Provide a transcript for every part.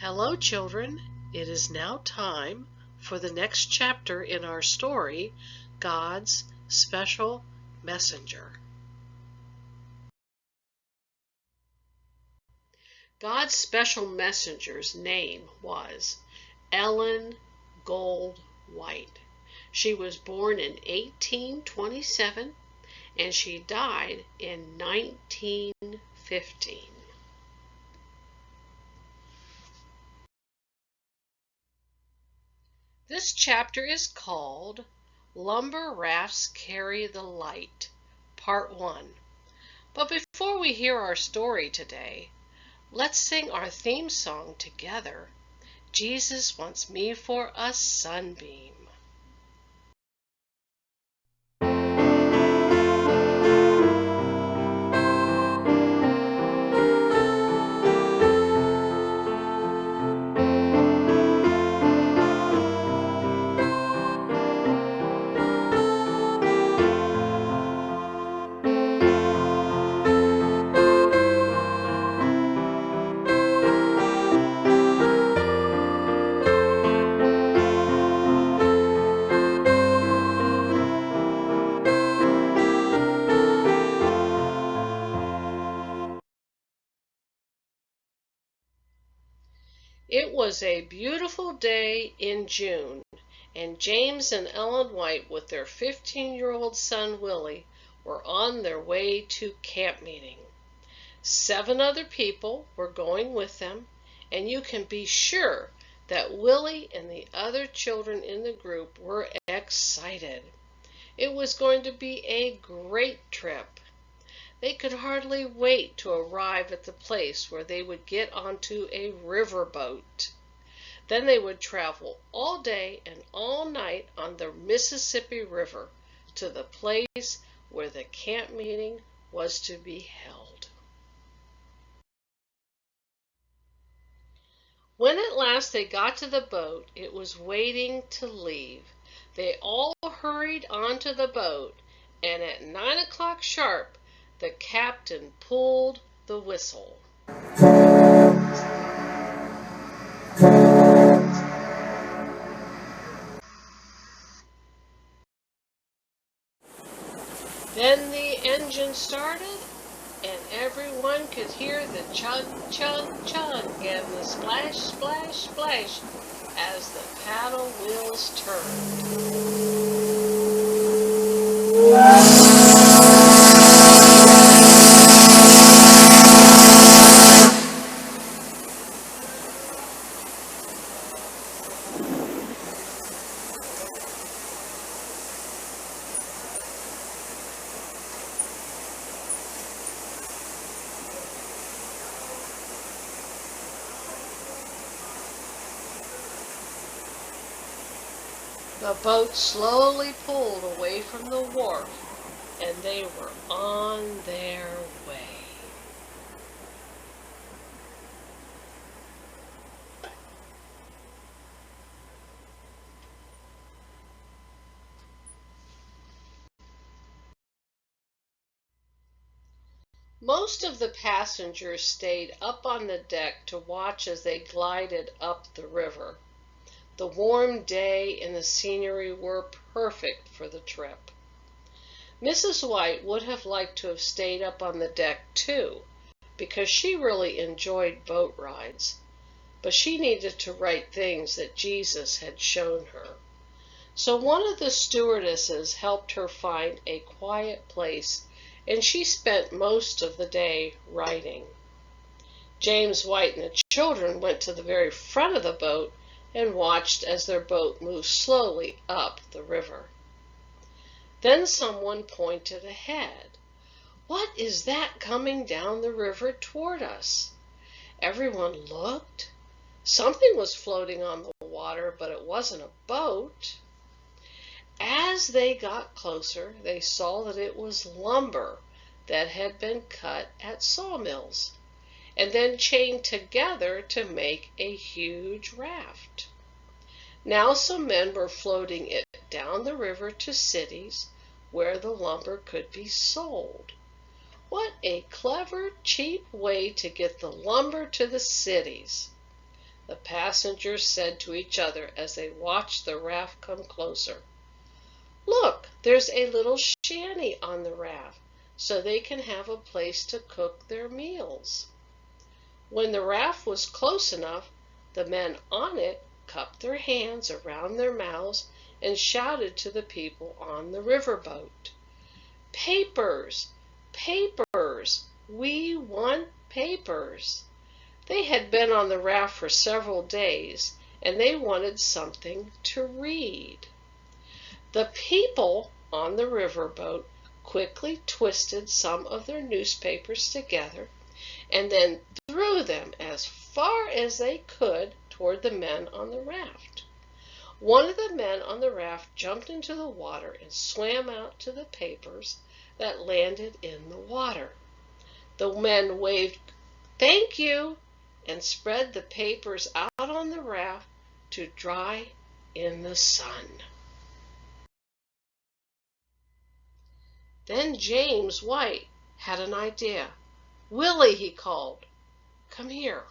Hello, children. It is now time for the next chapter in our story, God's Special Messenger. God's special messenger's name was Ellen Gold White. She was born in 1827 and she died in 1915. This chapter is called Lumber Rafts Carry the Light, Part 1. But before we hear our story today, let's sing our theme song together. Jesus wants me for a sunbeam. It was a beautiful day in June, and James and Ellen White with their 15-year-old son Willie were on their way to camp meeting. 7 other people were going with them, and you can be sure that Willie and the other children in the group were excited. It was going to be a great trip. They could hardly wait to arrive at the place where they would get onto a riverboat. Then they would travel all day and all night on the Mississippi River to the place where the camp meeting was to be held. When at last they got to the boat, it was waiting to leave. They all hurried onto the boat, and at 9 o'clock sharp, the captain pulled the whistle. Then the engine started, and everyone could hear the chug, chug, chug and the splash, splash, splash as the paddle wheels turned. The boat slowly pulled away from the wharf, and they were on their way. Most of the passengers stayed up on the deck to watch as they glided up the river. The warm day and the scenery were perfect for the trip. Mrs. White would have liked to have stayed up on the deck too, because she really enjoyed boat rides, but she needed to write things that Jesus had shown her. So one of the stewardesses helped her find a quiet place, and she spent most of the day writing. James White and the children went to the very front of the boat and watched as their boat moved slowly up the river. Then someone pointed ahead. "What is that coming down the river toward us?" Everyone looked. Something was floating on the water, but it wasn't a boat. As they got closer, they saw that it was lumber that had been cut at sawmills and then chained together to make a huge raft. Now some men were floating it down the river to cities where the lumber could be sold. What a clever, cheap way to get the lumber to the cities! The passengers said to each other as they watched the raft come closer. "Look, there's a little shanty on the raft, so they can have a place to cook their meals." When the raft was close enough, the men on it cupped their hands around their mouths and shouted to the people on the riverboat, "Papers! Papers! We want papers!" They had been on the raft for several days, and they wanted something to read. The people on the riverboat quickly twisted some of their newspapers together and then threw them as far as they could toward the men on the raft. One of the men on the raft jumped into the water and swam out to the papers that landed in the water. The men waved, "Thank you," and spread the papers out on the raft to dry in the sun. Then James White had an idea. "Willie," he called, "come here."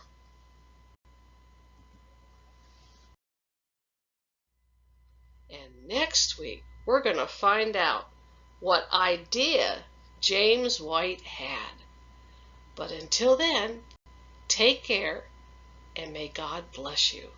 And next week, we're going to find out what idea James White had. But until then, take care and may God bless you.